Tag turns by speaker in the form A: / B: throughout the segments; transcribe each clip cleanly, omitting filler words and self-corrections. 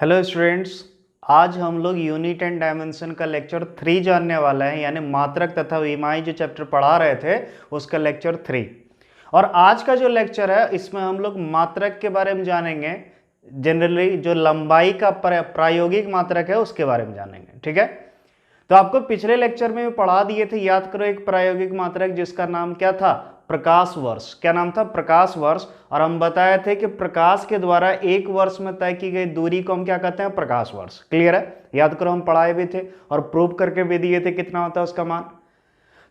A: Hello students, आज हम लोग यूनिट एंड डायमेंशन का लेक्चर 3 जानने वाला है, यानी मात्रक तथा विमाई जो चैप्टर पढ़ा रहे थे उसका लेक्चर 3। और आज का जो लेक्चर है इसमें हम लोग मात्रक के बारे में जानेंगे। जनरली जो लंबाई का प्रायोगिक मात्रक है उसके बारे में जानेंगे, ठीक है। तो आपको पिछले लेक्चर में भी पढ़ा दिए थे, याद करो, एक प्रायोगिक मात्रक जिसका नाम क्या था, प्रकाश वर्ष। क्या नाम था? प्रकाश वर्ष। और हम बताए थे कि प्रकाश के द्वारा एक वर्ष में तय की गई दूरी को हम क्या कहते हैं? प्रकाश वर्ष। क्लियर है? याद करो, हम पढ़ाए भी थे और प्रूव करके भी दिए थे कितना होता है उसका मान।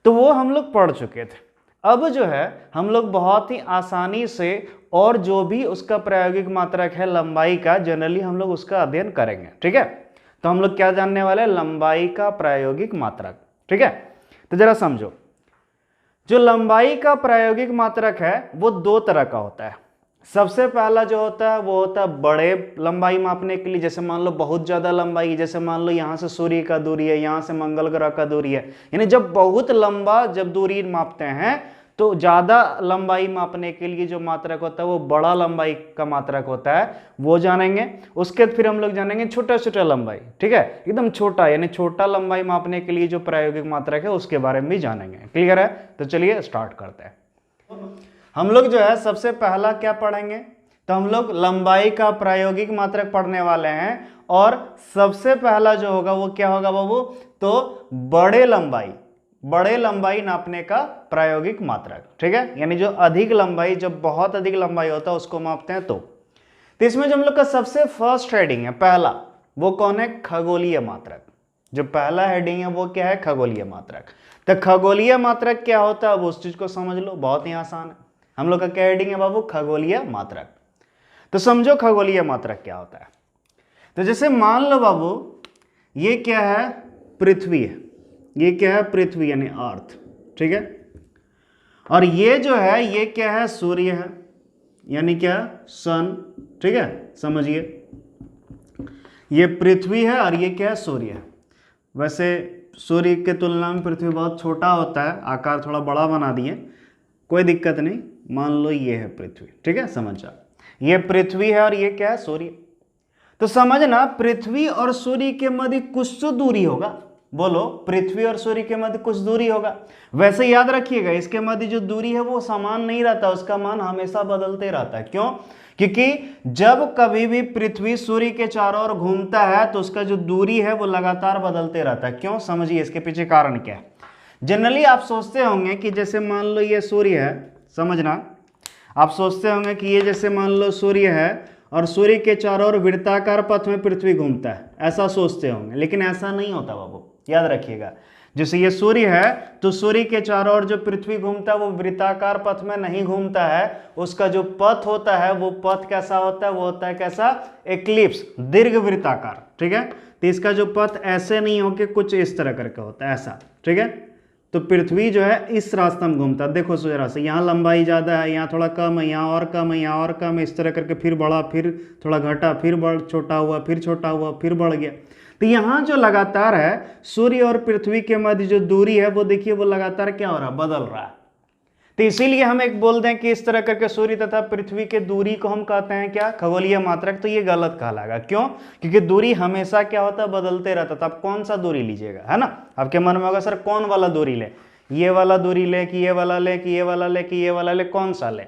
A: तो वो हम लोग पढ़ चुके थे। अब जो है हम लोग बहुत ही आसानी से और जो भी उसका प्रायोगिक मात्रक है लंबाई का, जनरली हम लोग उसका अध्ययन करेंगे, ठीक है। तो हम लोग क्या जानने वाले हैं? लंबाई का प्रायोगिक मात्रक, ठीक है। तो जरा समझो, जो लंबाई का प्रायोगिक मात्रक है वो दो तरह का होता है। सबसे पहला जो होता है वो होता है बड़े लंबाई मापने के लिए, जैसे मान लो बहुत ज्यादा लंबाई, जैसे मान लो यहां से सूर्य का दूरी है, यहां से मंगल ग्रह का दूरी है, यानी जब बहुत लंबा जब दूरी मापते हैं तो ज्यादा लंबाई मापने के लिए जो मात्रक होता है वो बड़ा लंबाई का मात्रक होता है, वो जानेंगे। उसके फिर हम लोग जानेंगे छोटा छोटा लंबाई, ठीक है, एकदम छोटा, यानी छोटा लंबाई मापने के लिए जो प्रायोगिक मात्रक है उसके बारे में भी जानेंगे। क्लियर है? तो चलिए स्टार्ट करते हैं। हम लोग जो है सबसे पहला क्या पढ़ेंगे? तो हम लोग लंबाई का प्रायोगिक मात्रक पढ़ने वाले हैं। और सबसे पहला जो होगा वो क्या होगा बाबू? तो बड़े लंबाई नापने का प्रायोगिक मात्रक, ठीक है, यानी जो अधिक लंबाई, जब बहुत अधिक लंबाई होता है उसको मापते हैं। तो इसमें जो हम लोग का सबसे फर्स्ट हेडिंग है पहला, वो कौन है? खगोलीय मात्रक। जो पहला हेडिंग है वो क्या है? खगोलीय मात्रक। तो खगोलीय मात्रक क्या होता है अब उस चीज को समझ लो, बहुत ही आसान है। हम लोग का क्या हेडिंग है बाबू? खगोलीय मात्रक। तो समझो खगोलीय मात्रक क्या होता है। तो जैसे मान लो बाबू, ये क्या है? पृथ्वी है। ये क्या है? पृथ्वी यानी अर्थ, ठीक है। और ये जो है ये क्या है? सूर्य है, यानी क्या? सन, ठीक है, समझिए। ये पृथ्वी है और ये क्या है? सूर्य है। वैसे सूर्य के तुलना में पृथ्वी बहुत छोटा होता है, आकार थोड़ा बड़ा बना दिए, कोई दिक्कत नहीं। मान लो ये है पृथ्वी, ठीक है, समझ आ। ये पृथ्वी है और ये क्या है? सूर्य। तो समझना, पृथ्वी और सूर्य के मध्य कुछ तो दूरी होगा। बोलो, पृथ्वी और सूर्य के मध्य कुछ दूरी होगा। वैसे याद रखिएगा, इसके मध्य जो दूरी है वो समान नहीं रहता, उसका मान हमेशा बदलते रहता है। क्यों? क्योंकि जब कभी भी पृथ्वी सूर्य के चारों ओर घूमता है तो उसका जो दूरी है वो लगातार बदलते रहता है। क्यों? समझिए इसके पीछे कारण क्या है। जनरली आप सोचते होंगे कि जैसे मान लो ये सूर्य है, समझना, आप सोचते होंगे कि ये जैसे मान लो सूर्य है और सूर्य के चारों ओर वृत्ताकार पथ में पृथ्वी घूमता है, ऐसा सोचते होंगे, लेकिन ऐसा नहीं होता बाबू, याद रखिएगा। जैसे ये सूर्य है तो सूर्य के चारों ओर जो पृथ्वी घूमता है वो वृत्ताकार पथ में नहीं घूमता है, उसका जो पथ होता है वो पथ कैसा होता है? वो होता है कैसा? एक्लिप्स, दीर्घ वृत्ताकार, ठीक है। तो इसका जो पथ ऐसे नहीं होके कुछ इस तरह करके होता है, ऐसा, ठीक है। तो पृथ्वी जो है इस रास्ते में घूमता है, देखो जरा से, यहाँ लंबाई ज़्यादा है, यहाँ थोड़ा कम है, यहाँ और कम है, यहाँ और कम है, इस तरह करके फिर बढ़ा, फिर थोड़ा घटा, फिर छोटा हुआ, फिर छोटा हुआ, फिर बढ़ गया। तो यहाँ जो लगातार है सूर्य और पृथ्वी के मध्य जो दूरी है वो देखिए वो लगातार क्या हो रहा है? बदल रहा है। तो इसीलिए हम एक बोल दें कि इस तरह करके सूर्य तथा पृथ्वी के दूरी को हम कहते हैं क्या? खगोलीय मात्रक। तो ये गलत कहलाएगा। क्यों? क्योंकि दूरी हमेशा क्या होता है? बदलते रहता। तो आप कौन सा दूरी लीजिएगा, है ना? आपके मन में होगा सर कौन वाला दूरी ले, ये वाला दूरी ले कि ये वाला ले कि ये वाला ले कि ये वाला ले, कौन सा ले?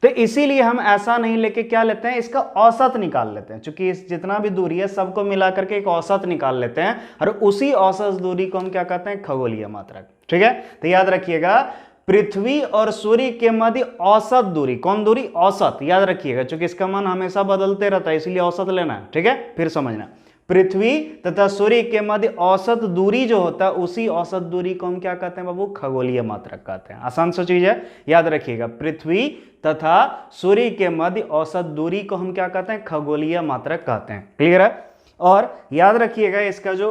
A: तो इसीलिए हम ऐसा नहीं लेके क्या लेते हैं? इसका औसत निकाल लेते हैं। चूंकि इस जितना भी दूरी है सबको मिला करके एक औसत निकाल लेते हैं और उसी औसत दूरी को हम क्या कहते हैं? खगोलीय मात्रक, ठीक है। तो याद रखिएगा, पृथ्वी और सूर्य के मध्य औसत दूरी, कौन दूरी? औसत, याद रखिएगा, क्योंकि इसका मान हमेशा बदलते रहता है इसलिए औसत लेना है, ठीक है। फिर समझना, पृथ्वी तथा सूर्य के मध्य औसत दूरी जो होता है उसी औसत दूरी को हम क्या कहते हैं बाबू? खगोलीय मात्रक कहते हैं। आसान सा चीज है, याद रखिएगा, पृथ्वी तथा सूर्य के मध्य औसत दूरी को हम क्या कहते हैं? खगोलीय मात्रक कहते हैं। क्लियर है? और याद रखिएगा इसका जो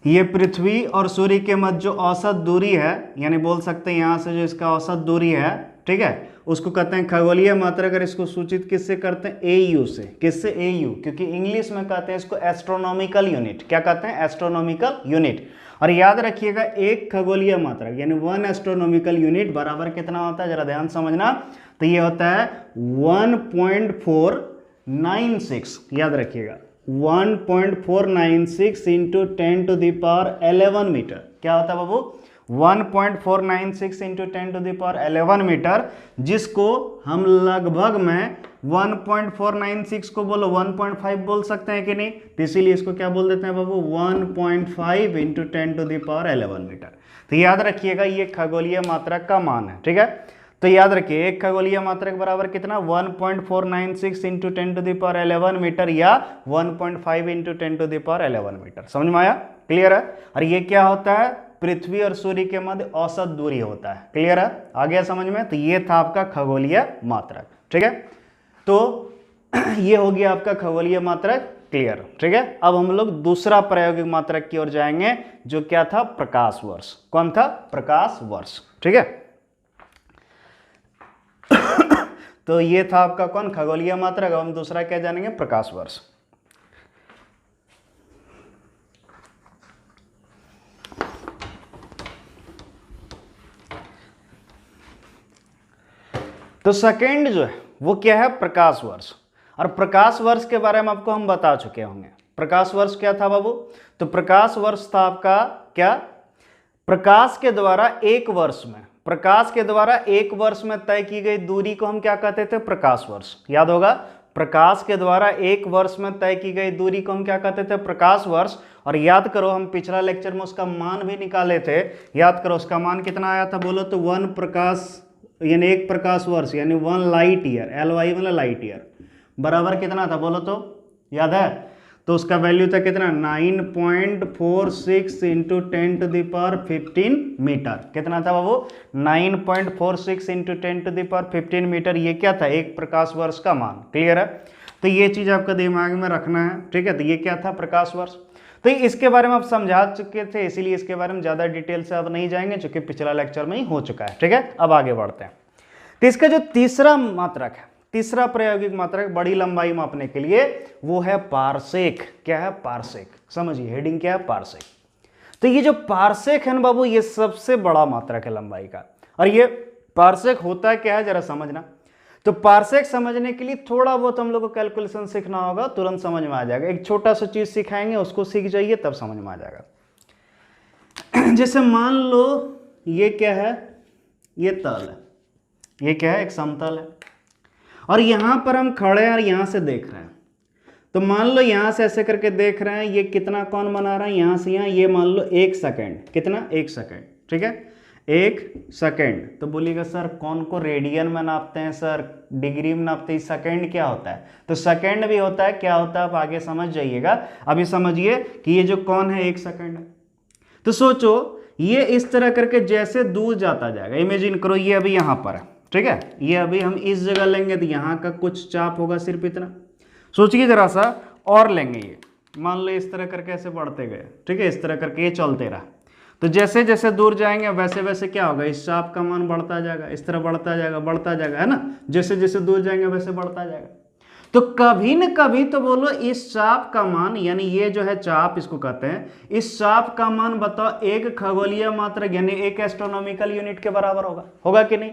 A: ये पृथ्वी और सूर्य के मध्य जो औसत दूरी है, यानी बोल सकते हैं यहां से जो इसका औसत दूरी है, ठीक है, उसको कहते हैं खगोलीय मात्रक। और इसको सूचित किससे करते हैं? एयू से। किससे? एयू, क्योंकि इंग्लिश में कहते हैं इसको एस्ट्रोनॉमिकल यूनिट। क्या कहते हैं? Astronomical unit. और याद रखिएगा, एक खगोलीय मात्रक यानी 1 एस्ट्रोनॉमिकल यूनिट बराबर कितना होता है? जरा ध्यान समझना, तो ये होता है 1.496, याद रखिएगा 1.496 into 10 to the power 11 metre. क्या होता है बाबू? 1.496 into 10 to the power 11 metre, जिसको हम लगभग में 1.496 को बोलो 1.5 बोल सकते हैं कि नहीं, तो इसीलिए इसको क्या बोल देते हैं बाबू? 1.5 into 10 to the power 11 metre. तो याद रखिएगा ये खगोलीय मात्रक का मान है, ठीक है। तो याद रखिए एक खगोलीय मात्रक बराबर कितना? 1.496 into 10 to the power 11 metre या 1.5 into 10 to the power 11 metre. समझ में आया? क्लियर है? और ये क्या होता है? पृथ्वी और सूर्य के मध्य औसत दूरी होता है। क्लियर है? आ गया समझ में? तो ये था आपका खगोलीय मात्रक, ठीक है। तो ये हो गया आपका खगोलीय मात्रक, क्लियर, ठीक है। अब हम लोग दूसरा प्रायोगिक मात्रक की ओर जाएंगे, जो क्या था? प्रकाश वर्ष। कौन था? प्रकाश वर्ष, ठीक है। तो ये था आपका कौन? खगोलीय मात्रक। अब हम दूसरा क्या जानेंगे? प्रकाश वर्ष। तो सेकंड जो है वो क्या है? प्रकाश वर्ष। और प्रकाश वर्ष के बारे में आपको हम बता चुके होंगे। प्रकाश वर्ष क्या था बाबू? तो प्रकाश वर्ष था आपका क्या? प्रकाश के द्वारा एक वर्ष में, प्रकाश के द्वारा एक वर्ष में तय की गई दूरी को हम क्या कहते थे? प्रकाश वर्ष। याद होगा, प्रकाश के द्वारा एक वर्ष में तय की गई दूरी को हम क्या कहते थे? प्रकाश वर्ष। और याद करो हम पिछला लेक्चर में उसका मान भी निकाले थे। याद करो उसका मान कितना आया था? बोलो तो 1 प्रकाश यानी एक प्रकाश वर्ष यानी 1 लाइट ईयर, LY मतलब लाइट ईयर, बराबर कितना था? बोलो तो, याद है? तो उसका वैल्यू था कितना? 9.46 into 10 to the power 15 metre. कितना था बाबू? 9.46 into 10 to the power 15 metre. ये क्या था? एक प्रकाश वर्ष का मान। क्लियर है? तो ये चीज आपका दिमाग में रखना है, ठीक है। तो ये क्या था? प्रकाश वर्ष। तो इसके बारे में आप समझा चुके थे, इसीलिए इसके बारे में ज्यादा डिटेल से अब नहीं जाएंगे, चूंकि पिछला लेक्चर में ही हो चुका है, ठीक है। अब आगे बढ़ते हैं। तो इसका जो तीसरा मात्रक है, तीसरा प्रायोगिक मात्रक बड़ी लंबाई मापने के लिए, वो है पारसेक। क्या है? पारसेक। समझिए हेडिंग क्या है? पारसेक। तो ये जो पारसेक है ना बाबू, ये सबसे बड़ा मात्रक है लंबाई का। और ये पारसेक होता है क्या है, जरा समझना। तो पारसेक समझने के लिए थोड़ा बहुत हम लोग को कैलकुलेशन सीखना होगा, तुरंत समझ में आ जाएगा। एक छोटा सा चीज सिखाएंगे, उसको सीख जाइए तब समझ में आ जाएगा। जैसे मान लो ये क्या है? ये तल है, ये क्या है? एक समतल है। और यहां पर हम खड़े हैं और यहां से देख रहे हैं। तो मान लो यहां से ऐसे करके देख रहे हैं, ये कितना कौन बना रहा है? यहां से यहां, ये मान लो 1 सेकेंड। कितना? 1 सेकेंड, ठीक है। 1 सेकेंड। तो बोलिएगा सर कौन को रेडियन में नापते हैं, सर डिग्री में नापते हैं, सेकेंड क्या होता है? तो सेकेंड भी होता है, क्या होता है आप आगे समझ जाइएगा। अभी समझिए कि ये जो कौन है 1 सेकेंड है। तो सोचो ये इस तरह करके जैसे दूर जाता जाएगा, इमेजिन करो ये अभी यहां पर है, ठीक है। ये अभी हम इस जगह लेंगे तो यहाँ का कुछ चाप होगा सिर्फ इतना। सोचिए जरा सा और लेंगे, ये मान लो इस तरह करके ऐसे बढ़ते गए, ठीक है। इस तरह करके ये चलते रहा, तो जैसे जैसे दूर जाएंगे वैसे वैसे क्या होगा? इस चाप का मान बढ़ता जाएगा, इस तरह बढ़ता जाएगा, बढ़ता जाएगा, है ना। जैसे जैसे दूर जाएंगे वैसे बढ़ता जाएगा। तो कभी न कभी तो बोलो इस चाप का मान, यानी ये जो है चाप इसको कहते हैं, इस चाप का मान बताओ एक खगोलीय मात्रक यानी एक एस्ट्रोनॉमिकल यूनिट के बराबर होगा कि नहीं?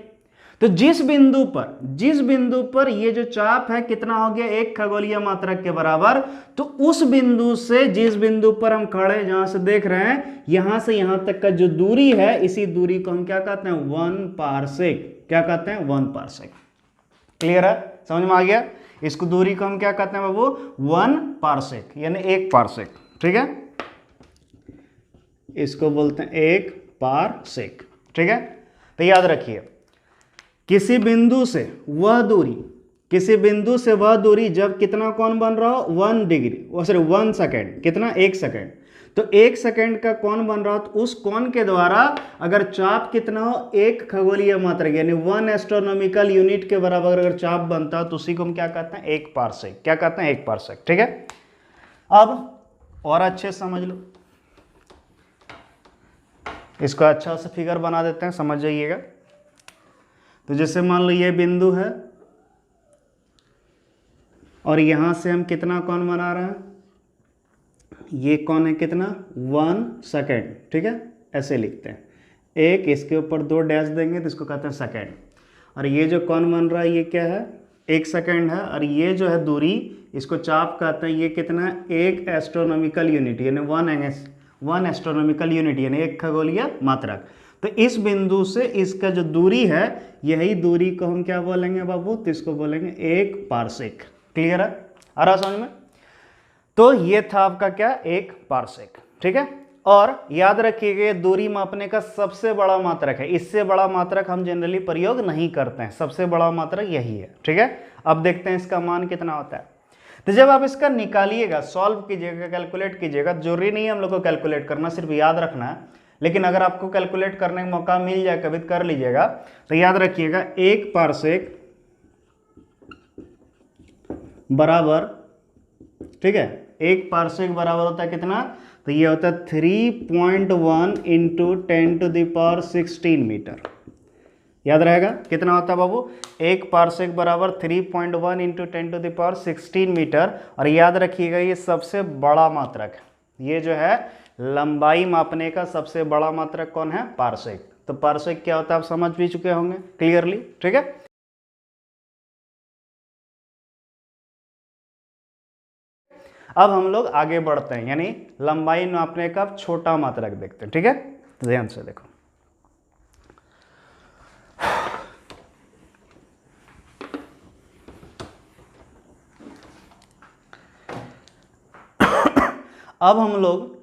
A: तो जिस बिंदु पर ये जो चाप है कितना हो गया? एक खगोलीय मात्रक के बराबर। तो उस बिंदु से, जिस बिंदु पर हम खड़े जहां से देख रहे हैं, यहां से यहां तक का जो दूरी है, इसी दूरी को हम क्या कहते हैं? 1 पारसेक। क्या कहते हैं? 1 पारसेक। क्लियर है? समझ में आ गया? इसको दूरी को हम क्या कहते हैं बाबू? 1 पारसेक यानी 1 पारसेक, ठीक है। इसको बोलते हैं 1 पारसेक, ठीक है। तो याद रखिए किसी बिंदु से वह दूरी जब कितना कोण बन रहा हो? 1 डिग्री, सॉरी 1 सेकेंड। कितना? 1 सेकेंड। तो 1 सेकेंड का कोण बन रहा हो, तो उस कोण के द्वारा अगर चाप कितना हो? एक खगोलीय मात्रक यानी 1 एस्ट्रोनॉमिकल यूनिट के बराबर अगर चाप बनता है तो उसी को हम क्या कहते हैं? 1 पारसेक। क्या कहते हैं? 1 पारसेक, ठीक है। अब और अच्छे समझ लो, इसको अच्छा सा फिगर बना देते हैं, समझ जाइएगा। तो जैसे मान लो ये बिंदु है और यहां से हम कितना कोण बना रहे हैं? ये कोण है कितना? 1 सेकेंड, ठीक है। ऐसे लिखते हैं, एक इसके ऊपर 2 डैश देंगे तो इसको कहते हैं सेकेंड। और ये जो कौन बन रहा है ये क्या है, 1 सेकेंड है। और ये जो है दूरी, इसको चाप कहते हैं, ये कितना है, 1 एस्ट्रोनॉमिकल यूनिट यानी 1 एस्ट्रोनॉमिकल यूनिट यानी 1 खगोलीय मात्रक। तो इस बिंदु से इसका जो दूरी है, यही दूरी को हम क्या बोलेंगे बाबू, तो इसको बोलेंगे 1 पारसेक। क्लियर है, आ रहा समझ में? तो ये था आपका क्या, 1 पारसेक। ठीक है, और याद रखिएगा दूरी मापने का सबसे बड़ा मात्रक है, इससे बड़ा मात्रक हम जनरली प्रयोग नहीं करते हैं, सबसे बड़ा मात्रक यही है। ठीक है, अब देखते हैं इसका मान कितना होता है। तो जब आप इसका निकालिएगा, सॉल्व कीजिएगा, कैलकुलेट कीजिएगा, जरूरी नहीं है हम लोग को कैलकुलेट करना, सिर्फ याद रखना है। लेकिन अगर आपको कैलकुलेट करने का मौका मिल जाए कभी कर लीजिएगा। तो याद रखिएगा 1 पारसेक बराबर, ठीक है, 1 पारसेक बराबर होता है कितना, तो ये होता है 3.1 इंटू 10⁻16 मीटर। याद रहेगा कितना होता है बाबू, 1 पारसेक बराबर 3.1 इंटू 10⁻16 मीटर। और याद रखिएगा ये सबसे बड़ा मात्रक है, ये जो है लंबाई मापने का सबसे बड़ा मात्रक कौन है, पारसेक। तो पारसेक क्या होता है आप समझ भी चुके होंगे क्लियरली। ठीक है, अब हम लोग आगे बढ़ते हैं, यानी लंबाई नापने का छोटा मात्रक देखते हैं। ठीक है, तो ध्यान से देखो, अब हम लोग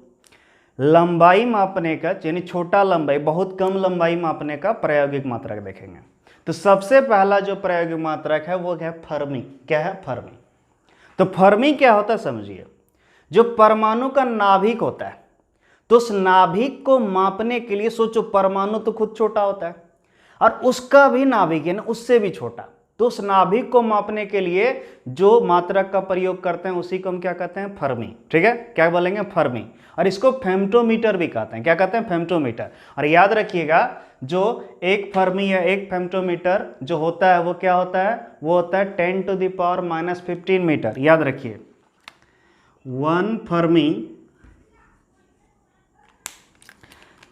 A: लंबाई मापने का, यानी छोटा लंबाई, बहुत कम लंबाई मापने का प्रायोगिक मात्रक देखेंगे। तो सबसे पहला जो प्रायोगिक मात्रक है वो क्या है, फर्मी। क्या है, फर्मी। तो फर्मी क्या होता है समझिए, जो परमाणु का नाभिक होता है, तो उस नाभिक को मापने के लिए सोचो, परमाणु तो खुद छोटा होता है और उसका भी नाभिक यानी उससे भी छोटा, तो उस नाभिक को मापने के लिए जो मात्रक का प्रयोग करते हैं उसी को हम क्या कहते हैं, फर्मी। ठीक है, क्या बोलेंगे, फर्मी। और इसको फेम्टोमीटर भी कहते हैं, क्या कहते हैं, फेम्टोमीटर। और याद रखिएगा जो 1 फर्मी या 1 फेम्टोमीटर जो होता है वो क्या होता है, वो होता है 10⁻⁻15 मीटर। याद रखिए 1 फर्मी,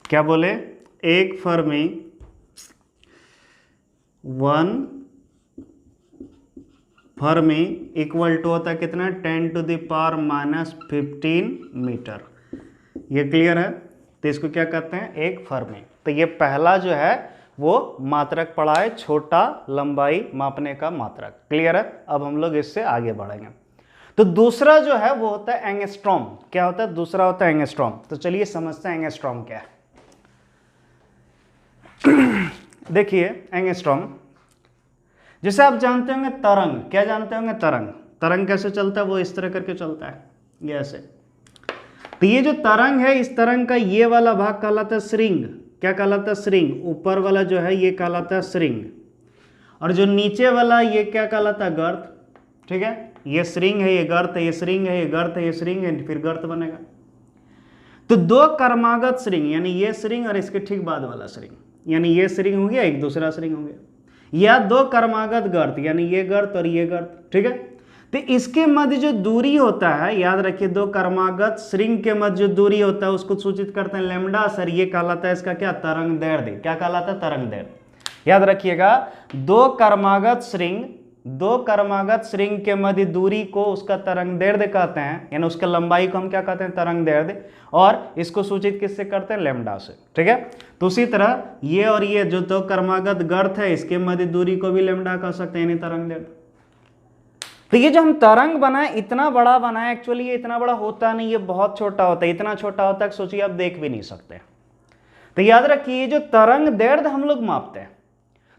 A: क्या बोले, 1 फर्मी 1 फर्मी इक्वल टू होता है कितना, 10⁻⁻15 मीटर। ये क्लियर है, तो इसको क्या कहते हैं, 1 फर्मी। तो ये पहला जो है वो मात्रक पढ़ा है, छोटा लंबाई मापने का मात्रक। क्लियर है, अब हम लोग इससे आगे बढ़ेंगे। तो दूसरा जो है वो होता है एंगस्ट्रॉम। क्या होता है, दूसरा होता है एंगस्ट्रॉम। तो चलिए समझते हैं एंगस्ट्रॉम क्या है। देखिए एंगस्ट्रॉम, जैसे आप जानते होंगे तरंग, क्या जानते होंगे, तरंग। तरंग कैसे चलता है, वो इस तरह करके चलता है, ये ऐसे। तो ये जो तरंग है, इस तरंग का ये वाला भाग कहलाता है श्रिंग। क्या कहलाता है, श्रिंग। ऊपर वाला जो है ये कहलाता है श्रिंग, और जो नीचे वाला ये क्या कहलाता है, गर्त। ठीक है, ये श्रिंग है, ये गर्त है, ये श्रिंग है, ये गर्त है, ये श्रिंग है, फिर गर्त बनेगा। तो 2 कर्मागत श्रिंग, यानी ये श्रिंग और इसके ठीक बाद वाला श्रिंग, यानी ये श्रिंग हो गया, एक दूसरा श्रिंग हो गया, या 2 कर्मागत गर्त, यानी ये गर्त और ये गर्त। ठीक है, तो इसके मध्य जो दूरी होता है, याद रखिए 2 कर्मागत श्रिंग के मध्य जो दूरी होता है उसको सूचित करते हैं लैम्डा। सर ये कहलाता है इसका क्या, तरंग दैर्ध्य। क्या कहलाता है, तरंग दैर्ध्य। याद रखिएगा 2 कर्मागत श्रिंग के मध्य दूरी को उसका तरंग दैर्ध्य कहते हैं, यानी उसके लंबाई को हम क्या कहते हैं, तरंग दैर्ध्य। और इसको सूचित किससे करते हैं, लैम्डा से। ठीक है, तो उसी तरह ये और ये जो 2 कर्मागत गर्त है, इसके मध्य दूरी को भी लैम्डा कह सकते हैं, यानी तरंग दैर्ध्य। तो ये जो हम तरंग बनाए, इतना बड़ा बनाए, एक्चुअली ये इतना बड़ा होता नहीं, ये बहुत छोटा होता है। इतना छोटा होता है सोचिए आप देख भी नहीं सकते। तो याद रखिए जो तरंग दैर्ध्य हम लोग मापते हैं,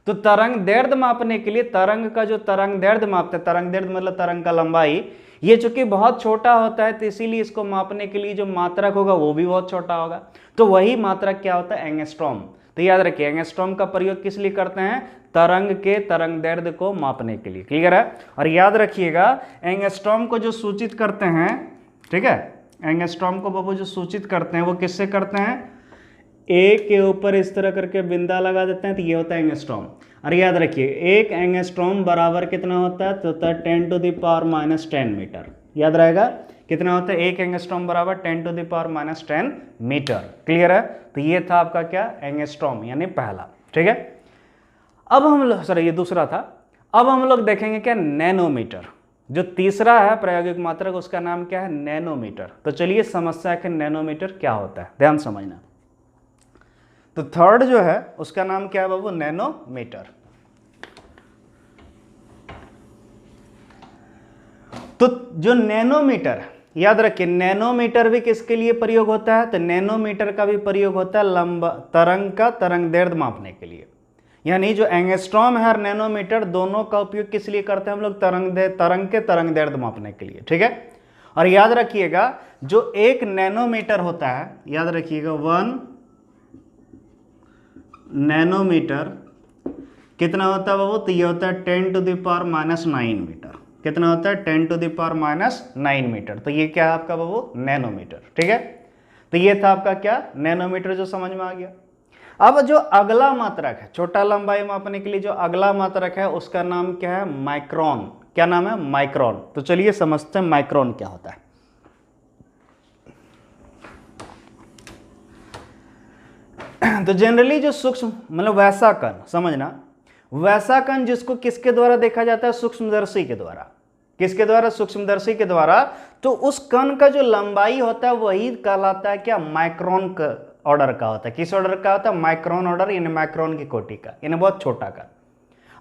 A: तो तरंग दैर्ध्य मापने के लिए तरंग का जो तरंग दैर्ध्य मापते हैं, तरंग दैर्ध्य मतलब तरंग का लंबाई, ये चूंकि बहुत छोटा होता है तो इसीलिए इसको मापने के लिए जो मात्रक होगा वो भी बहुत छोटा होगा। तो वही मात्रक क्या होता है, एंगस्ट्रॉम। तो याद रखिए एंगस्ट्रॉम का प्रयोग किस लिए करते हैं, तरंग के तरंग दैर्ध्य को मापने के लिए। क्लियर है, और याद रखिएगा एंगस्ट्रॉम को जो सूचित करते हैं, ठीक है, एंगस्ट्रॉम को बाबू जो सूचित करते हैं वो किससे करते हैं, ए के ऊपर इस तरह करके बिंदा लगा देते हैं, तो ये होता है एंगस्ट्रॉम। और याद रखिए 1 एंगस्ट्रॉम बराबर कितना होता है, तो होता है 10⁻⁻10 मीटर। याद रहेगा कितना होता है, 1 एंगस्ट्रॉम बराबर 10⁻⁻10 मीटर। क्लियर है, तो ये था आपका क्या, एंगस्ट्रॉम यानी पहला। ठीक है, अब हम लोग, सॉरी ये दूसरा था, अब हम लोग देखेंगे क्या, नैनोमीटर। जो तीसरा है प्रायोगिक मात्रक उसका नाम क्या है, नैनोमीटर। तो चलिए समस्या है कि नैनोमीटर क्या होता है, ध्यान समझना। तो थर्ड जो है उसका नाम क्या है बाबू, नैनोमीटर। तो जो नैनोमीटर है, याद रखिए नैनोमीटर भी किसके लिए प्रयोग होता है, तो नैनोमीटर का भी प्रयोग होता है लंबा तरंग का तरंगदैर्ध्य मापने के लिए। यानी जो एंगस्ट्रॉम है और नैनोमीटर दोनों का उपयोग किस लिए करते हैं हम लोग, तरंग के तरंगदैर्ध्य मापने के लिए, ठीक है। और याद रखिएगा जो एक नैनोमीटर होता है, याद रखिएगा 1 नैनोमीटर कितना होता है बाबू, तो ये होता है 10⁻⁹ मीटर। कितना होता है, 10⁻⁹ मीटर। तो ये क्या है आपका बाबू, नैनोमीटर, ठीक है। तो ये था आपका क्या, नैनोमीटर, जो समझ में आ गया। अब जो अगला मात्रक है छोटा लंबाई मापने के लिए, जो अगला मात्रक है उसका नाम क्या है, माइक्रोन। क्या नाम है, माइक्रोन। तो चलिए समझते हैं माइक्रोन क्या होता है। तो जनरली जो सूक्ष्म मतलब वैसा कण, समझना, वैसा कण जिसको किसके द्वारा देखा जाता है, सूक्ष्मदर्शी के द्वारा। किसके द्वारा, सूक्ष्मदर्शी के द्वारा। तो उस कण का जो लंबाई होता है वही कहलाता है क्या, माइक्रोन का ऑर्डर का होता है। किस ऑर्डर का होता है, माइक्रोन ऑर्डर, यानी माइक्रोन की कोटि का, यानी बहुत छोटा का।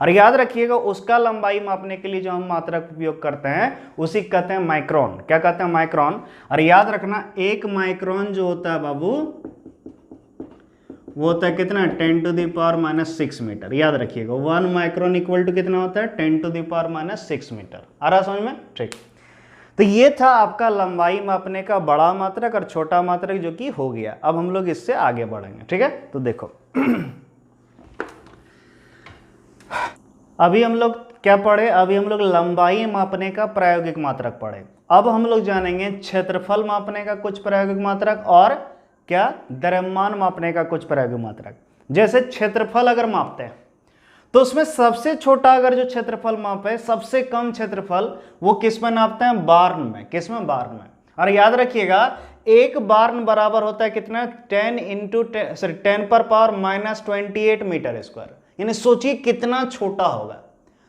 A: और याद रखिएगा उसका लंबाई मापने के लिए जो हम मात्रक उपयोग करते हैं उसी कहते हैं माइक्रोन। क्या कहते हैं, माइक्रोन। और याद रखना एक माइक्रोन जो होता है बाबू वो होता है कितना, 10⁻⁻⁶ मीटर। याद रखिएगा 1 माइक्रोन इक्वल टू कितना होता है, 10⁻⁻⁶ मीटर। आ रहा समझ में, ठीक। तो ये था आपका लंबाई मापने का बड़ा मात्रक और छोटा मात्रक जो कि हो गया। अब हम लोग इससे आगे बढ़ेंगे, ठीक है। तो देखो अभी हम लोग क्या पढ़े, अभी हम लोग लंबाई मापने का प्रायोगिक मात्रक पढ़े। अब हम लोग जानेंगे क्षेत्रफल मापने का कुछ प्रायोगिक मात्रक और क्या, द्रव्यमान मापने का कुछ प्रायोगिक मात्रक। जैसे क्षेत्रफल अगर मापते हैं तो उसमें सबसे छोटा अगर जो क्षेत्रफल मापे, सबसे कम क्षेत्रफल, वो किस में नापते हैं, बार्न में। किस में, बार्न में। और याद रखिएगा एक बार्न बराबर होता है कितना, 10⁻⁻⁻28 मीटर स्क्वायर। यानी सोचिए कितना छोटा होगा।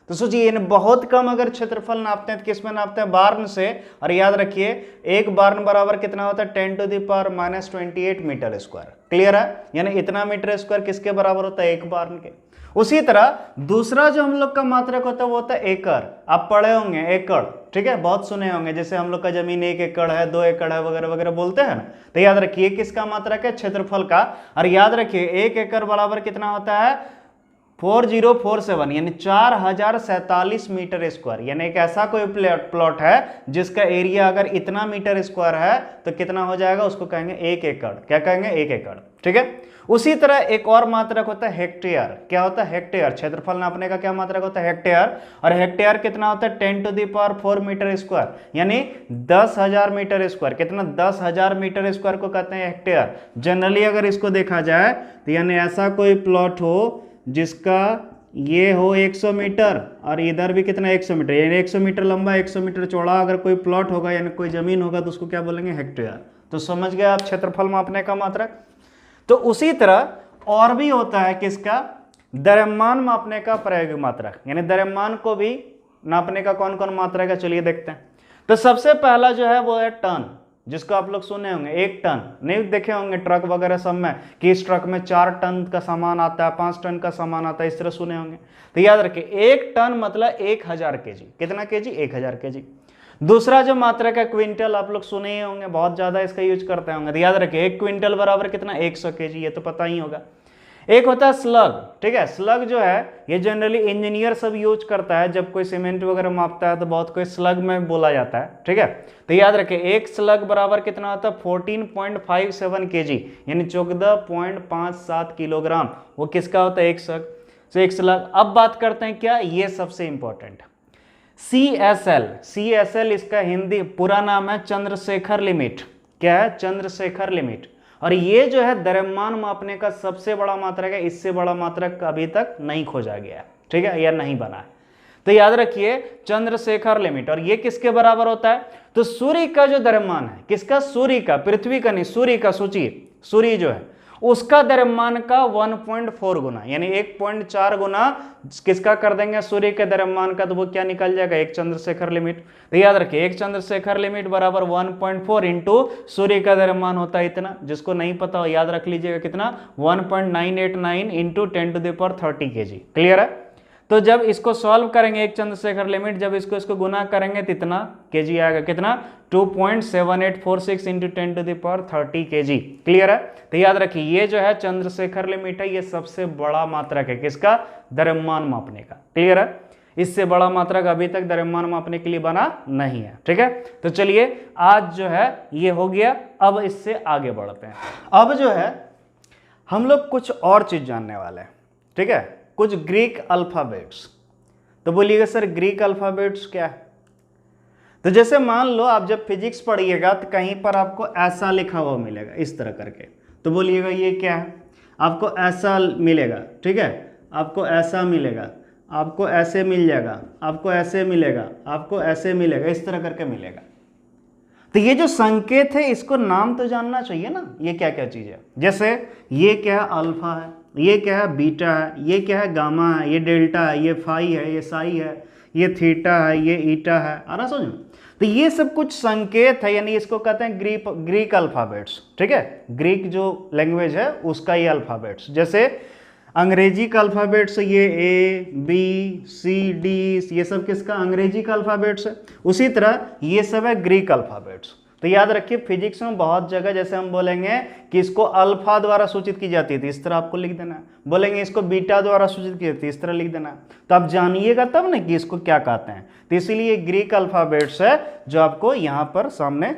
A: तो सोचिए बहुत कम अगर क्षेत्रफल नापते हैं तो किस में नापते हैं, बार्न से। और याद रखिए एक बार्न बराबर कितना होता है, 10⁻⁻28 मीटर स्क्वायर। क्लियर है, यानी इतना मीटर स्क्वायर किसके बराबर होता है, एक बार्न के। उसी तरह दूसरा जो हम लोग का मात्रक होता है वो होता है एकड़। आप पढ़े होंगे एकड़, ठीक है, बहुत सुने होंगे। जैसे हम लोग का जमीन 1 एकड़ है, 2 एकड़ है, वगैरह वगैरह बोलते हैं ना। तो याद रखिए किसका मात्रक है, क्षेत्रफल का। और याद रखिए 1 एकड़ बराबर कितना होता है, 4047, यानी 4047 मीटर स्क्वायर। यानी एक ऐसा कोई प्लॉट है जिसका एरिया अगर इतना मीटर स्क्वायर है तो कितना हो जाएगा, उसको कहेंगे 1 एकड़। क्या कहेंगे, 1 एकड़, ठीक है। उसी तरह एक और मात्रक होता है हेक्टेयर। क्या होता है, हेक्टेयर। क्षेत्रफल नापने का क्या मात्रक होता है, हेक्टेयर। और हेक्टेयर कितना होता है, 10⁴ मीटर स्क्वायर, यानी 10,000 मीटर स्क्वायर। कितना, 10,000 मीटर स्क्वायर को कहते हैं हेक्टेयर। जनरली अगर इसको देखा जाए तो यानी ऐसा कोई प्लॉट हो जिसका ये हो 100 मीटर और इधर भी कितना 100 मीटर, यानी 100 मीटर लंबा 100 मीटर चौड़ा अगर कोई प्लॉट होगा यानी कोई जमीन होगा तो उसको क्या बोलेंगे, हेक्टेयर। तो समझ गए आप क्षेत्रफल मापने का मात्रक। तो उसी तरह और भी होता है किसका, द्रव्यमान मापने का प्रायोगिक मात्रक। यानी द्रव्यमान को भी नापने का कौन कौन मात्रक है, चलिए देखते हैं। तो सबसे पहला जो है वो है टन, जिसको आप लोग सुने होंगे। 1 टन नहीं देखे होंगे ट्रक वगैरह सब में कि इस ट्रक में 4 टन का सामान आता है, 5 टन का सामान आता है, इस तरह सुने होंगे। तो याद रखिए 1 टन मतलब 1000 केजी। कितना केजी, 1000 केजी। दूसरा जो मात्रक है क्विंटल, आप लोग सुने ही होंगे, बहुत ज्यादा इसका यूज करते होंगे। तो याद रखिए 1 क्विंटल बराबर कितना, 100 केजी। ये तो पता ही होगा। एक होता है स्लग, ठीक है। स्लग जो है ये जनरली इंजीनियर सब यूज करता है, जब कोई सीमेंट वगैरह मापता है तो बहुत कोई स्लग में बोला जाता है, ठीक है। तो याद रखिए 1 स्लग बराबर कितना होता है, 14.57 केजी, यानी 14.57 किलोग्राम। वो किसका होता है, 1 स्लग। तो 1 स्लग। अब बात करते हैं क्या, ये सबसे इंपॉर्टेंट CSL। CSL इसका हिंदी पूरा नाम है चंद्रशेखर लिमिट। क्या है, चंद्रशेखर लिमिट। और ये जो है द्रव्यमान मापने का सबसे बड़ा मात्रक है। इससे बड़ा मात्रक अभी तक नहीं खोजा गया है, ठीक है, या नहीं बना है। तो याद रखिए चंद्रशेखर लिमिट। और ये किसके बराबर होता है, तो सूर्य का जो द्रव्यमान है, किसका, सूर्य का, पृथ्वी का नहीं, सूर्य का। सोचिए सूर्य जो है उसका द्रव्यमान का 1.4 गुना, यानी 1.4 गुना किसका कर देंगे, सूर्य के द्रव्यमान का, तो वो क्या निकल जाएगा, एक चंद्रशेखर लिमिट। तो याद रखिए एक चंद्रशेखर लिमिट बराबर 1.4 इंटू सूर्य का द्रव्यमान होता है इतना, जिसको नहीं पता हो याद रख लीजिएगा कितना, 1.989 इंटू 10⁴ kg। क्लियर है। तो जब इसको सॉल्व करेंगे एक चंद्रशेखर लिमिट, जब इसको गुना करेंगे तो इतना केजी आएगा, कितना 2.7846 इंटू 10⁻30 kg। क्लियर है। तो याद रखिए ये जो है चंद्रशेखर लिमिट है, ये सबसे बड़ा मात्रक है किसका, द्रव्यमान मापने का। क्लियर है। इससे बड़ा मात्रक अभी तक द्रव्यमान मापने के लिए बना नहीं है। ठीक है। तो चलिए आज जो है ये हो गया, अब इससे आगे बढ़ते हैं। अब जो है हम लोग कुछ और चीज जानने वाले हैं। ठीक है, कुछ ग्रीक अल्फाबेट्स। तो बोलिएगा सर ग्रीक अल्फाबेट्स क्या है। तो जैसे मान लो आप जब फिजिक्स पढ़िएगा तो कहीं पर आपको ऐसा लिखा हुआ मिलेगा इस तरह करके, तो बोलिएगा ये क्या है, आपको ऐसा मिलेगा। ठीक है, आपको ऐसा मिलेगा, आपको ऐसे मिल जाएगा, आपको ऐसे मिलेगा, आपको ऐसे मिलेगा, इस तरह करके मिलेगा। तो ये जो संकेत है इसको नाम तो जानना चाहिए ना, ये क्या क्या चीज है। जैसे ये क्या है, अल्फा है, ये क्या है, बीटा है, ये क्या है, गामा है, ये डेल्टा है, ये फाई है, ये साई है, ये थीटा है, ये ईटा है। आ रहा समझ। तो ये सब कुछ संकेत है, यानी इसको कहते हैं ग्रीक अल्फाबेट्स। ठीक है, ग्रीक जो लैंग्वेज है उसका ये अल्फाबेट्स। जैसे अंग्रेजी का अल्फाबेट्स ये ए बी सी डी, ये सब किसका, अंग्रेजी का अल्फाबेट्स है। उसी तरह ये सब है ग्रीक अल्फाबेट्स। तो याद रखिए फिजिक्स में बहुत जगह जैसे हम बोलेंगे कि इसको अल्फा द्वारा सूचित की जाती थी, इस तरह आपको लिख देना है। बोलेंगे इसको बीटा द्वारा सूचित की जाती है, इस तरह लिख देना है। तो आप जानिएगा तब ना कि इसको क्या कहते हैं। तो इसीलिए ग्रीक अल्फाबेट्स है जो आपको यहां पर सामने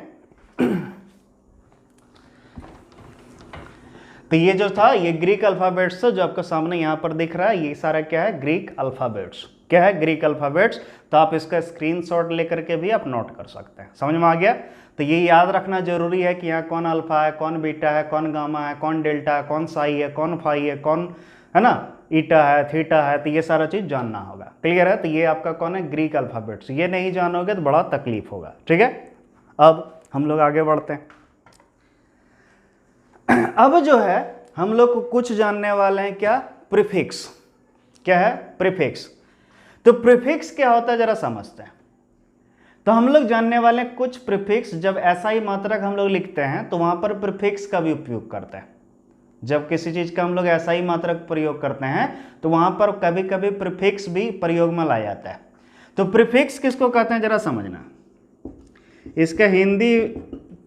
A: तो ये जो था ये ग्रीक अल्फाबेट्स जो आपको सामने यहां पर दिख रहा है, ये सारा क्या है, ग्रीक अल्फाबेट्स। क्या है, ग्रीक अल्फाबेट्स। तो आप इसका स्क्रीनशॉट लेकर के भी आप नोट कर सकते हैं। समझ में आ गया। तो ये याद रखना जरूरी है कि यहाँ कौन अल्फा है, कौन बीटा है, कौन गामा है, कौन डेल्टा है, कौन साई है, कौन फाई है, कौन है ना ईटा है, थीटा है। तो ये सारा चीज जानना होगा। क्लियर है। तो ये आपका कौन है, ग्रीक अल्फाबेट्स। ये नहीं जानोगे तो बड़ा तकलीफ होगा। ठीक है। अब हम लोग आगे बढ़ते हैं। अब जो है हम लोग को कुछ जानने वाले हैं, क्या, प्रीफिक्स। क्या है, प्रीफिक्स। तो प्रीफिक्स क्या होता है जरा समझते हैं। तो हम लोग जानने वाले हैं कुछ प्रीफिक्स। जब ऐसा ही मात्रक हम लोग लिखते हैं तो वहां पर प्रीफिक्स का भी उपयोग करते हैं। जब किसी चीज का हम लोग ऐसा ही मात्रक प्रयोग करते हैं तो वहां पर कभी कभी प्रीफिक्स भी प्रयोग में लाया जाता है। तो प्रीफिक्स किसको कहते हैं जरा समझना। इसका हिंदी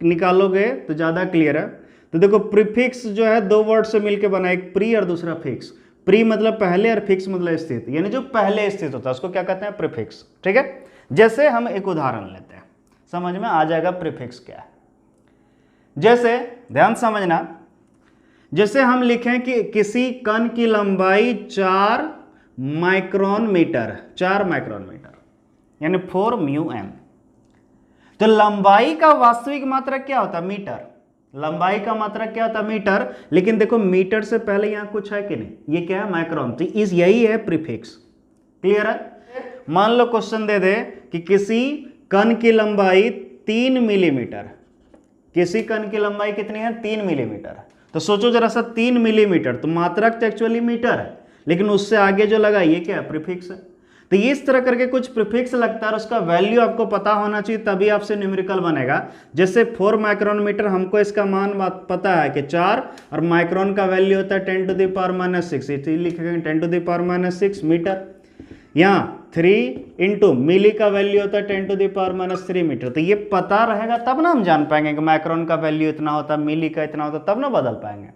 A: निकालोगे तो ज्यादा क्लियर है। तो देखो प्रीफिक्स जो है दो वर्ड से मिलकर बना, एक प्री और दूसरा फिक्स। प्री मतलब पहले और फिक्स मतलब स्थित, यानी जो पहले स्थित होता है उसको क्या कहते हैं, प्रीफिक्स। ठीक है। जैसे हम एक उदाहरण लेते हैं, समझ में आ जाएगा प्रीफिक्स क्या है। जैसे ध्यान समझना, जैसे हम लिखें कि किसी कण की लंबाई 4 माइक्रोन मीटर, 4 माइक्रोन मीटर यानी 4 μm। तो लंबाई का वास्तविक मात्रक क्या होता है, मीटर। लंबाई का मात्रक क्या होता है, मीटर। लेकिन देखो मीटर से पहले यहां कुछ है कि नहीं, ये क्या है, माइक्रोन। तो यही है प्रीफिक्स। क्लियर है। मान लो क्वेश्चन दे दे कि किसी कण की लंबाई 3 मिलीमीटर, किसी कण की लंबाई कितनी है, 3 मिलीमीटर। तो सोचो जरा सा 3 मिलीमीटर, तो मात्रक तो एक्चुअली मीटर है, लेकिन उससे आगे जो लगा ये क्या है, प्रीफिक्स है। तो ये इस तरह करके कुछ प्रीफिक्स लगता है और उसका वैल्यू आपको पता होना चाहिए, तभी आपसे न्यूमेरिकल बनेगा। जैसे 4 माइक्रोन मीटर, हमको इसका मान पता है कि 4 और माइक्रोन का वैल्यू होता है 10⁻⁻⁶, इसे लिखेंगे 10⁻⁻�6 मीटर। यहाँ 3 इंटू मिली का वैल्यू होता है 10⁻³ मीटर। तो ये पता रहेगा तब ना हम जान पाएंगे कि माइक्रोन का वैल्यू इतना होता है, मिली का इतना होता है, तब ना बदल पाएंगे।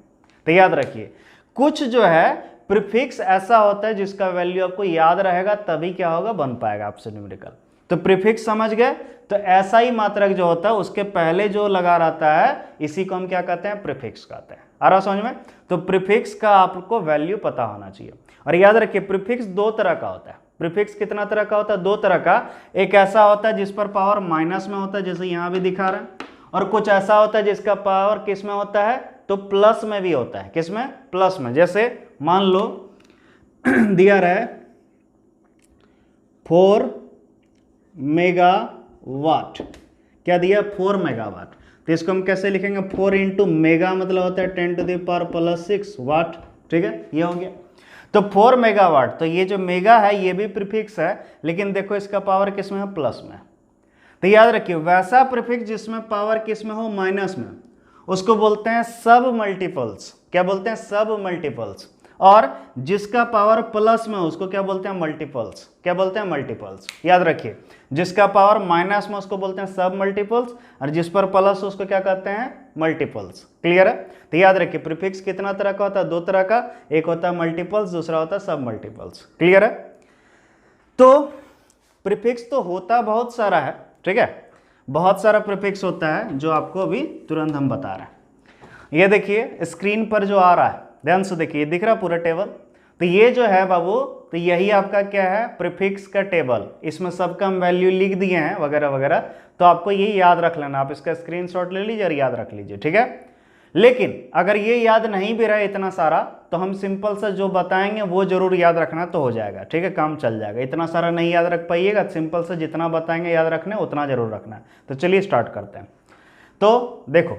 A: तो याद रखिए कुछ जो है प्रीफिक्स ऐसा होता है जिसका वैल्यू आपको याद रहेगा, तभी क्या होगा, बन पाएगा आपसे न्यूमेरिकल। तो प्रीफिक्स समझ गए। तो ऐसा ही मात्रक जो होता है उसके पहले जो लगा रहता है इसी को हम क्या कहते हैं, प्रीफिक्स कहते हैं। आ रहा समझ में। तो प्रीफिक्स का आपको वैल्यू पता होना चाहिए। और याद रखिए प्रीफिक्स 2 तरह का होता है। प्रीफिक्स कितना तरह का होता है, 2 तरह का। एक ऐसा होता है जिस पर पावर माइनस में होता है, जैसे यहां भी दिखा रहा है, और कुछ ऐसा होता है जिसका पावर किस में होता है, तो प्लस में भी होता है। किस में, प्लस में। जैसे मान लो दिया रहा है 4 मेगावाट, क्या दिया, 4 मेगावाट। तो इसको हम कैसे लिखेंगे, 4 इंटू मेगा मतलब होता है 10⁻+6 वाट। ठीक है, ये हो गया। तो 4 मेगावाट, तो ये जो मेगा है ये भी प्रीफिक्स है, लेकिन देखो इसका पावर किस में है, प्लस में। तो याद रखिए वैसा प्रीफिक्स जिसमें पावर किस में हो, माइनस में, उसको बोलते हैं सब मल्टीपल्स। क्या बोलते हैं, सब मल्टीपल्स। और जिसका पावर प्लस में उसको क्या बोलते हैं, मल्टीपल्स। क्या बोलते हैं, मल्टीपल्स। याद रखिए जिसका पावर माइनस में उसको बोलते हैं सब मल्टीपल्स, और जिस पर प्लस उसको क्या कहते हैं, मल्टीपल्स। क्लियर है। तो याद रखिए प्रीफिक्स कितना तरह का होता है, दो तरह का, एक होता है मल्टीपल्स, दूसरा होता है सब मल्टीपल्स। क्लियर है। तो प्रीफिक्स तो होता बहुत सारा है, ठीक है, बहुत सारा प्रीफिक्स होता है जो आपको अभी तुरंत हम बता रहे हैं। ये देखिए स्क्रीन पर जो आ रहा है, ध्यान से देखिए, दिख रहा पूरा टेबल। तो ये जो है बाबू, तो यही आपका क्या है, प्रीफिक्स का टेबल। इसमें सबका हम वैल्यू लिख दिए हैं वगैरह वगैरह, तो आपको ये याद रख लेना, आप इसका स्क्रीनशॉट ले लीजिए और याद रख लीजिए। ठीक है। लेकिन अगर ये याद नहीं भी रहे इतना सारा, तो हम सिंपल सा जो बताएंगे वो जरूर याद रखना, तो हो जाएगा। ठीक है, काम चल जाएगा। इतना सारा नहीं याद रख पाइएगा, सिंपल से जितना बताएंगे याद रखना उतना जरूर रखना है। तो चलिए स्टार्ट करते हैं। तो देखो,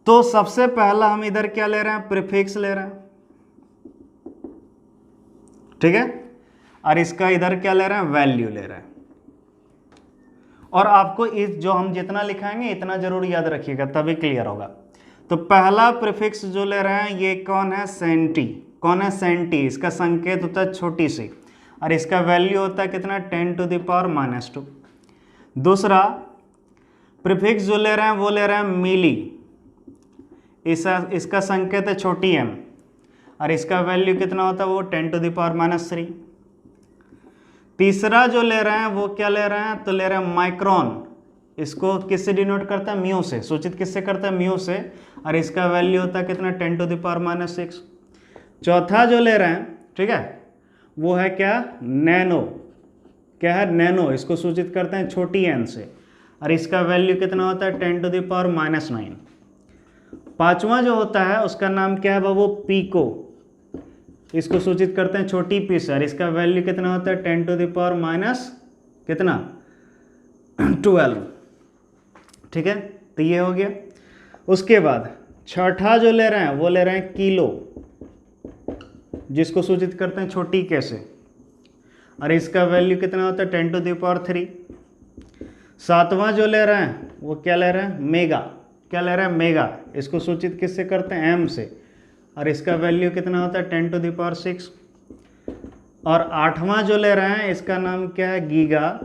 A: तो सबसे पहला हम इधर क्या ले रहे हैं, प्रीफिक्स ले रहे हैं। ठीक है, और इसका इधर क्या ले रहे हैं, वैल्यू ले रहे हैं। और आपको इस जो हम जितना लिखाएंगे इतना जरूर याद रखिएगा, तभी क्लियर होगा। तो पहला प्रीफिक्स जो ले रहे हैं ये कौन है, सेंटी। कौन है, सेंटी। इसका संकेत होता है छोटी सी, और इसका वैल्यू होता है कितना, 10⁻²। दूसरा प्रीफिक्स जो ले रहे हैं वो ले रहे हैं मिली। इसका संकेत है छोटी m, और इसका वैल्यू कितना होता है, वो 10⁻3। तीसरा जो ले रहे हैं वो क्या ले रहे हैं, तो ले रहे हैं माइक्रोन। इसको किससे डिनोट करता है, म्यू से। सूचित किससे करता है, म्यू से, और इसका वैल्यू होता है कितना, 10⁻6। चौथा जो ले रहे हैं, ठीक है, वो है क्या, नैनो। क्या है, नैनो। इसको सूचित करते हैं छोटी n से, और इसका वैल्यू कितना होता है, 10⁻9। पांचवा जो होता है उसका नाम क्या है बाबू, पीको। इसको सूचित करते हैं छोटी पी से, और इसका वैल्यू कितना होता है, 10⁻- कितना, 12। ठीक है, तो ये हो गया। उसके बाद छठा जो ले रहे हैं वो ले रहे हैं किलो, जिसको सूचित करते हैं छोटी के से, और इसका वैल्यू कितना होता है, 10⁻3। सातवां जो ले रहे हैं वो क्या ले रहे हैं, मेगा। क्या ले रहे हैं, मेगा। इसको सूचित किससे करते हैं, एम से, और इसका वैल्यू कितना होता है, 10⁻6। और आठवां जो ले रहे हैं इसका नाम क्या है, गीगा।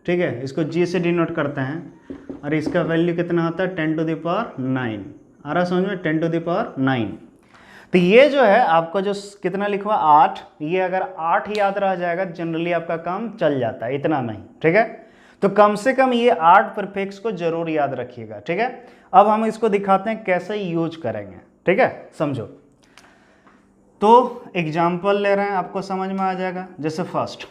A: ठीक है, इसको जी से डिनोट करते हैं, और इसका वैल्यू कितना होता है, 10⁻9। आ रहा समझ में, 10⁻9। तो ये जो है आपका जो कितना लिखा हुआ, 8, ये अगर 8 याद रह जाएगा जनरली आपका काम चल जाता है, इतना नहीं। ठीक है, तो कम से कम ये 8 प्रीफिक्स को जरूर याद रखिएगा। ठीक है, अब हम इसको दिखाते हैं कैसे यूज करेंगे। ठीक है, समझो। तो एग्जाम्पल ले रहे हैं, आपको समझ में आ जाएगा। जैसे फर्स्ट,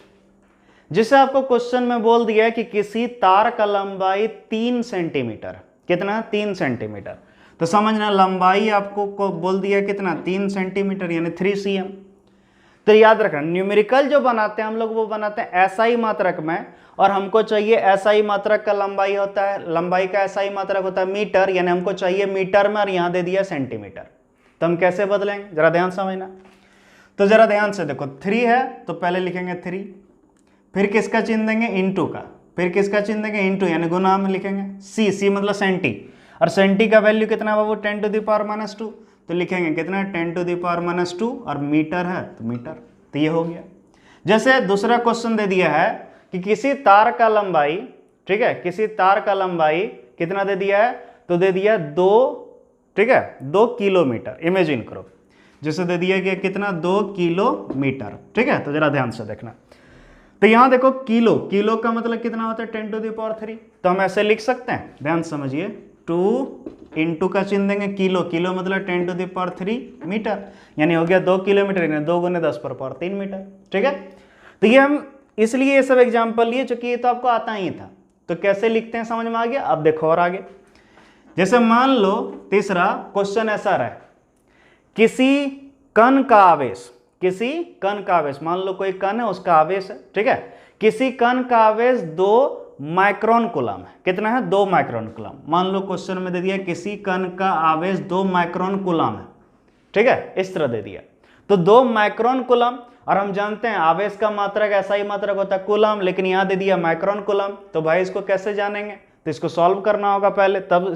A: जिसे आपको क्वेश्चन में बोल दिया है कि किसी तार का लंबाई 3 सेंटीमीटर, कितना, 3 सेंटीमीटर। तो समझना लंबाई आपको को बोल दिया कितना, 3 सेंटीमीटर, यानी 3 cm। तो याद रखना न्यूमेरिकल जो बनाते हैं हम लोग वो बनाते हैं SI मात्रक में, और हमको चाहिए SI मात्रक का लंबाई होता है, लंबाई का SI मात्रक होता है मीटर, यानी हमको चाहिए मीटर में, और यहाँ दे दिया सेंटीमीटर। तो हम कैसे बदलेंगे, जरा ध्यान समझना। तो जरा ध्यान से देखो, 3 है तो पहले लिखेंगे 3, फिर किसका चिन्ह देंगे, इंटू का, फिर किसका चिन्ह देंगे, इंटू, यानी गुना में लिखेंगे सी मतलब सेंटी, और सेंटी का वैल्यू कितना है बाबू, 10⁻²। तो लिखेंगे कितना, 10⁻², और मीटर है तो मीटर। तो ये हो गया। जैसे दूसरा क्वेश्चन दे दिया है कि किसी तार का लंबाई, ठीक है, किसी तार का लंबाई कितना दे दिया है, तो दे दिया 2, ठीक है, 2 किलोमीटर। इमेजिन करो, जैसे दे दिया गया कितना, 2 किलोमीटर। ठीक है, तो जरा ध्यान से देखना। तो यहां देखो किलो, किलो का मतलब कितना होता है, 10⁻3। तो हम ऐसे लिख सकते हैं, ध्यान समझिए, 2 इंटू का चिन्ह देंगे किलो, किलो मतलब 10⁻3 मीटर, यानी हो गया 2 किलोमीटर, यानी 2 × 10⁻3 मीटर। ठीक है, तो ये हम इसलिए ये सब एग्जाम्पल लिए चूंकि ये तो आपको आता ही था। तो कैसे लिखते हैं समझ में आ गया। अब देखो और आगे, जैसे मान लो तीसरा क्वेश्चन ऐसा रहा, किसी कण का आवेश, किसी कण का आवेश, मान लो कोई कण है उसका आवेश है, ठीक है, किसी कण का आवेश 2 माइक्रोन कूलम है। कितना है? 2 माइक्रोन कूलम। मान लो क्वेश्चन में दे दिया किसी कण का आवेश 2 माइक्रोन कूलम है, ठीक है, इस तरह दे दिया। तो 2 माइक्रोन कूलम, और हम जानते हैं आवेश का मात्रक ऐसा ही मात्रक होता है कूलम, लेकिन यहां दे दिया माइक्रोन कूलम। तो भाई इसको कैसे जानेंगे? तो इसको सॉल्व करना होगा पहले, तब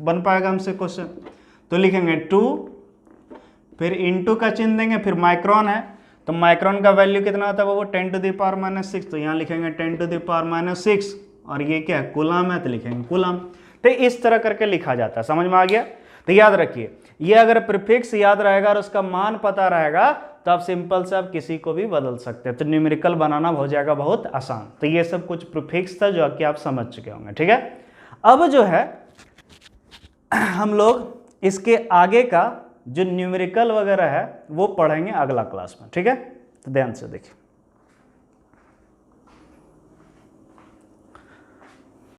A: बन पाएगा हमसे क्वेश्चन। तो लिखेंगे 2, फिर इंटू का चिन्ह देंगे, फिर माइक्रोन है तो माइक्रोन का वैल्यू कितना होता है वो 10⁻⁻⁶। तो यहाँ लिखेंगे 10⁻⁶, और ये क्या है? कूलम है, तो लिखेंगे कूलम। तो इस तरह करके लिखा जाता है। समझ में आ गया? तो याद रखिए, ये अगर प्रीफिक्स याद रहेगा और उसका मान पता रहेगा तो आप सिंपल से आप किसी को भी बदल सकते हैं। तो न्यूमेरिकल बनाना हो जाएगा बहुत आसान। तो ये सब कुछ प्रीफिक्स था जो कि आप समझ चुके होंगे, ठीक है। अब जो है हम लोग इसके आगे का जो न्यूमेरिकल वगैरह है वो पढ़ेंगे अगला क्लास में, ठीक है। तो ध्यान से देखिए।